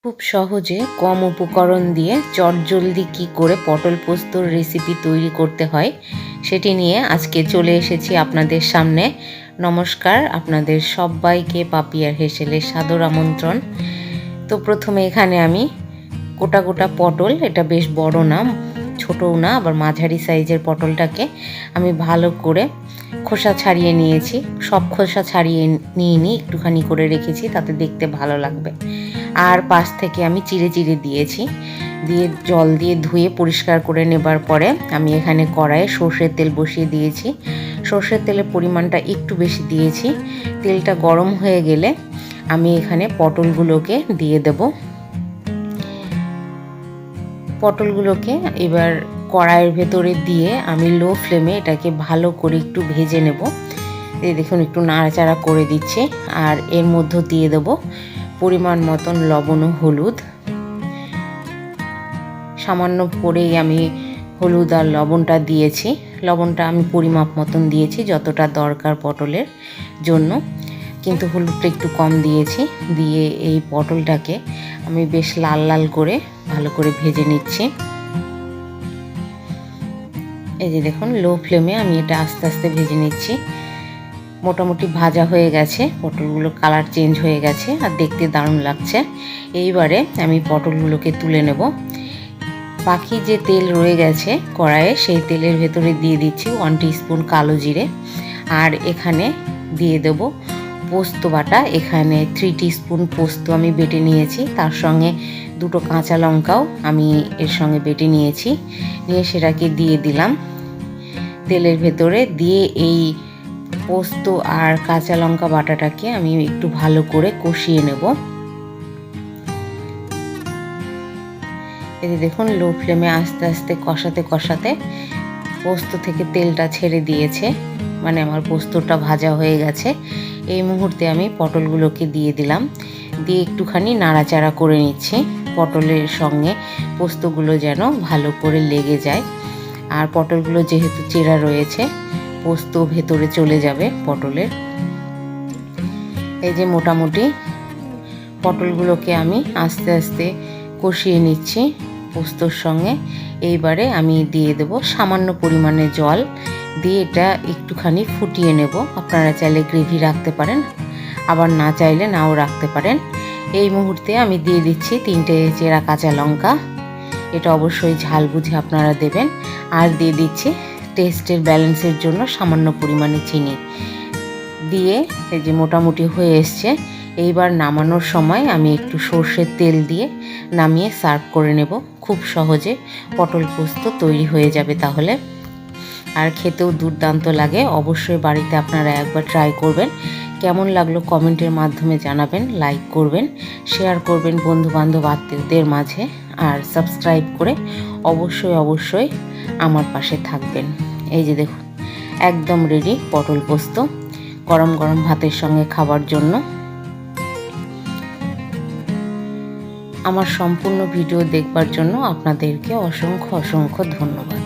খুব সহজে কম উপকরণ দিয়ে চটজলদি কি করে পটল পোস্তর রেসিপি তৈরি করতে হয় সেটি নিয়ে আজকে চলে এসেছি আপনাদের সামনে। নমস্কার, আপনাদের সবাইকে পাপিয়ার হেসেলে সাদর আমন্ত্রণ। তো প্রথমে এখানে আমি গোটা গোটা পটল, এটা বেশ বড় না ছোটও না আবার মাঝারি সাইজের পটলটাকে আমি ভালো করে খোসা ছাড়িয়ে নিয়েছি। সব খোসা ছাড়িয়ে নিয়ে একটুখানি করে রেখেছি, তাতে দেখতে ভালো লাগবে। আর পাশ থেকে আমি চিড়ে চিড়ে দিয়েছি, দিয়ে জল দিয়ে ধুয়ে পরিষ্কার করে নেবার পরে আমি এখানে কড়াইয়ে সর্ষের তেল বসিয়ে দিয়েছি। সর্ষের তেলের পরিমাণটা একটু বেশি দিয়েছি। তেলটা গরম হয়ে গেলে আমি এখানে পটলগুলোকে দিয়ে দেব। পটলগুলোকে এবার কড়াইয়ের ভেতরে দিয়ে আমি লো ফ্লেমে এটাকে ভালো করে একটু ভেজে নেব। দেখুন একটু নাড়াচাড়া করে দিচ্ছি। আর এর মধ্যে দিয়ে দেব পরিমাণ মতন লবণ ও হলুদ। সামান্য করেই আমি হলুদ আর লবণটা দিয়েছি। লবণটা আমি পরিমাপ মতন দিয়েছি, যতটা দরকার পটলের জন্য, কিন্তু হলুদটা একটু কম দিয়েছি। দিয়ে এই পটলটাকে আমি বেশ লাল লাল করে ভালো করে ভেজে নিচ্ছি। এই যে দেখুন, লো ফ্লেমে আমি এটা আস্তে আস্তে ভেজে নিচ্ছি। মোটামুটি ভাজা হয়ে গেছে, পটলগুলো কালার চেঞ্জ হয়ে গেছে আর দেখতে দারুণ লাগছে। এইবারে আমি পটলগুলোকে তুলে নেব। বাকি যে তেল রয়ে গেছে কড়াইয়ে, সেই তেলের ভেতরে দিয়ে দিচ্ছি 1 টিস্পুন কালো জিরে। আর এখানে দিয়ে দেব পোস্ত বাটা। এখানে 3 টিস্পুন পোস্ত আমি বেটে নিয়েছি, তার সঙ্গে 2টো কাঁচা লঙ্কাও আমি এর সঙ্গে বেটে নিয়েছি। নিয়ে সেটাকে দিয়ে দিলাম তেলের ভেতরে। দিয়ে এই পোস্ত আর কাঁচা লঙ্কা বাটাটাকে আমি একটু ভালো করে কষিয়ে নেব। এই দেখুন, লো ফ্লেমে আস্তে আস্তে কষাতে কষাতে পোস্ত থেকে তেলটা ছেড়ে দিয়েছে, মানে আমার পোস্তটা ভাজা হয়ে গেছে। এই মুহূর্তে আমি পটলগুলোকে দিয়ে দিলাম, দিয়ে একটুখানি নাড়াচাড়া করে নিচ্ছি। পটলের সঙ্গে পোস্তগুলো যেন ভালো করে লেগে যায়। আর পটলগুলো যেহেতু চেরা রয়েছে, পোস্ত ভেতরে চলে যাবে পটলের। এই যে মোটামুটি পটলগুলোকে আমি আস্তে আস্তে কষিয়ে নিচ্ছি পোস্তর সঙ্গে। এইবারে আমি দিয়ে দেব সামান্য পরিমাণে জল, দিয়ে এটা একটুখানি ফুটিয়ে নেব। আপনারা চাইলে গ্রেভি রাখতে পারেন, আবার না চাইলে নাও রাখতে পারেন। এই মুহূর্তে আমি দিয়ে দিচ্ছি 3টে চেরা কাঁচা লঙ্কা। এটা অবশ্যই ঝাল বুঝে আপনারা দেবেন। আর দিয়ে দিচ্ছি টেস্টের ব্যালেন্সের জন্য সামান্য পরিমাণে চিনি। দিয়ে এই যে মোটামুটি হয়ে এসছে। এইবার নামানোর সময় আমি একটু সর্ষের তেল দিয়ে নামিয়ে সার্ভ করে নেব। খুব সহজে পটল পোস্ত তৈরি হয়ে যাবে তাহলে। আর খেতেও দুর্দান্ত লাগে। অবশ্যই বাড়িতে আপনারা একবার ট্রাই করবেন। কেমন লাগলো কমেন্টের মাধ্যমে জানাবেন, লাইক করবেন, শেয়ার করবেন বন্ধুবান্ধব আত্মীয়দের মাঝে। আর সাবস্ক্রাইব করে অবশ্যই আমার পাশে থাকবেন। এই যে দেখুন, একদম রেডি পটল পোস্ত, গরম গরম ভাতের সঙ্গে খাবার জন্য। আমার সম্পূর্ণ ভিডিও দেখবার জন্য আপনাদেরকে অসংখ্য ধন্যবাদ।